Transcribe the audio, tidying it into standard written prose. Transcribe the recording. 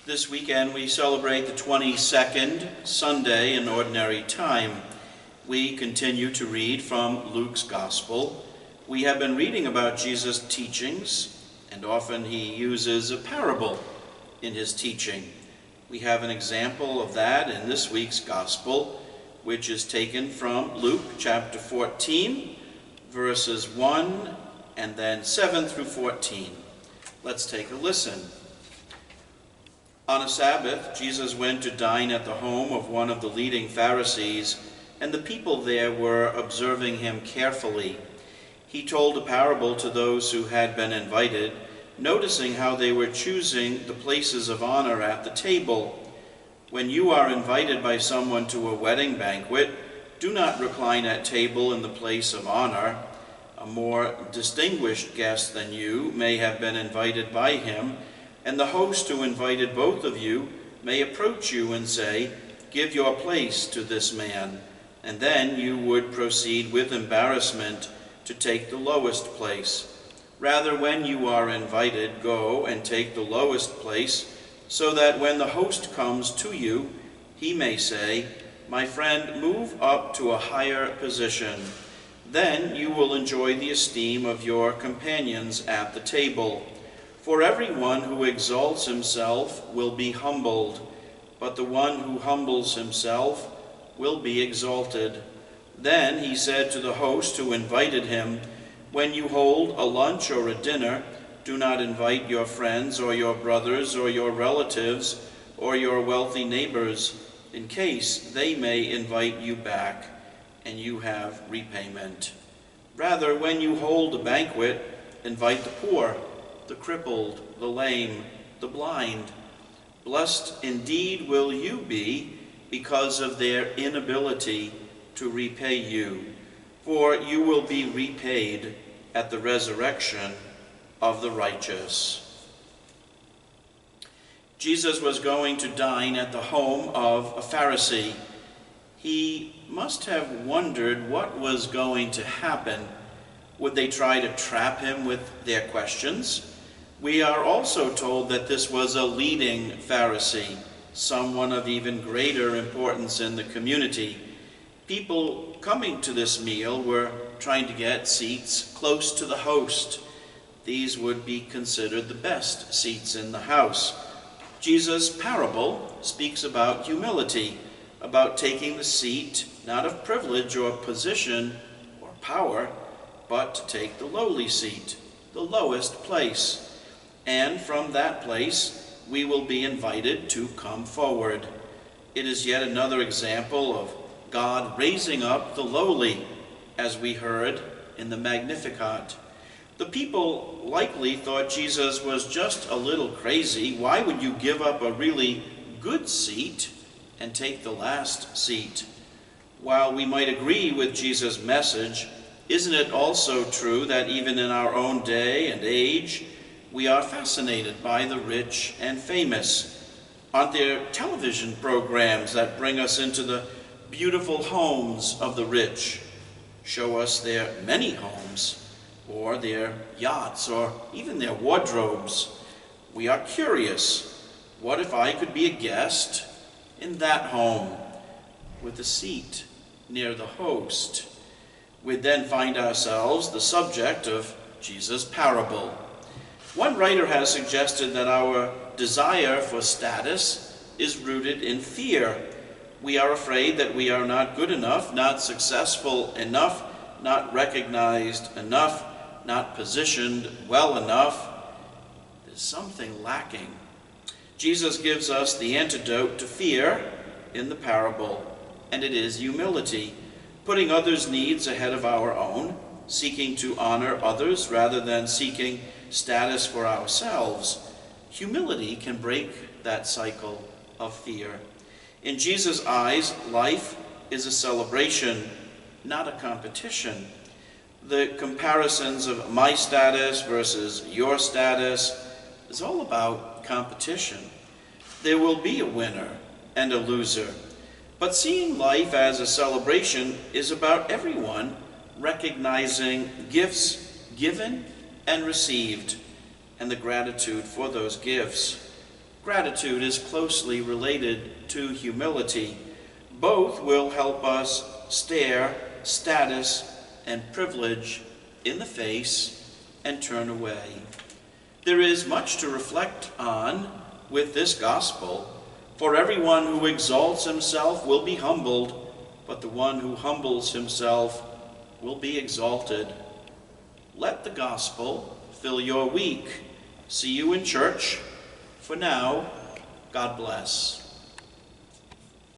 This weekend we celebrate the 22nd Sunday in Ordinary Time. We continue to read from Luke's Gospel. We have been reading about Jesus' teachings, and often he uses a parable in his teaching. We have an example of that in this week's Gospel, which is taken from Luke chapter 14, verses 1 and then 7 through 14. Let's take a listen. On a Sabbath, Jesus went to dine at the home of one of the leading Pharisees, and the people there were observing him carefully. He told a parable to those who had been invited, noticing how they were choosing the places of honor at the table. When you are invited by someone to a wedding banquet, do not recline at table in the place of honor. A more distinguished guest than you may have been invited by him, and the host who invited both of you may approach you and say, "Give your place to this man," and then you would proceed with embarrassment to take the lowest place. Rather, when you are invited, go and take the lowest place, so that when the host comes to you, he may say, "My friend, move up to a higher position." Then you will enjoy the esteem of your companions at the table. For everyone who exalts himself will be humbled, but the one who humbles himself will be exalted. Then he said to the host who invited him, "When you hold a lunch or a dinner, do not invite your friends or your brothers or your relatives or your wealthy neighbors, in case they may invite you back and you have repayment. Rather, when you hold a banquet, invite the poor, the crippled, the lame, the blind. Blessed indeed will you be because of their inability to repay you, for you will be repaid at the resurrection of the righteous." Jesus was going to dine at the home of a Pharisee. He must have wondered what was going to happen. Would they try to trap him with their questions? We are also told that this was a leading Pharisee, someone of even greater importance in the community. People coming to this meal were trying to get seats close to the host. These would be considered the best seats in the house. Jesus' parable speaks about humility, about taking the seat, not of privilege or position or power, but to take the lowly seat, the lowest place. And from that place, we will be invited to come forward. It is yet another example of God raising up the lowly, as we heard in the Magnificat. The people likely thought Jesus was just a little crazy. Why would you give up a really good seat and take the last seat? While we might agree with Jesus' message, isn't it also true that even in our own day and age, we are fascinated by the rich and famous? Aren't there television programs that bring us into the beautiful homes of the rich, show us their many homes, or their yachts, or even their wardrobes? We are curious. What if I could be a guest in that home with a seat near the host? We'd then find ourselves the subject of Jesus' parable. One writer has suggested that our desire for status is rooted in fear. We are afraid that we are not good enough, not successful enough, not recognized enough, not positioned well enough. There's something lacking. Jesus gives us the antidote to fear in the parable, and it is humility, putting others' needs ahead of our own, seeking to honor others rather than seeking status for ourselves. Humility can break that cycle of fear. In Jesus' eyes, life is a celebration, not a competition. The comparisons of my status versus your status is all about competition. There will be a winner and a loser. But seeing life as a celebration is about everyone recognizing gifts given and received, and the gratitude for those gifts. Gratitude is closely related to humility. Both will help us stare status and privilege in the face and turn away. There is much to reflect on with this gospel. For everyone who exalts himself will be humbled, but the one who humbles himself will be exalted. Let the gospel fill your week. See you in church. For now, God bless.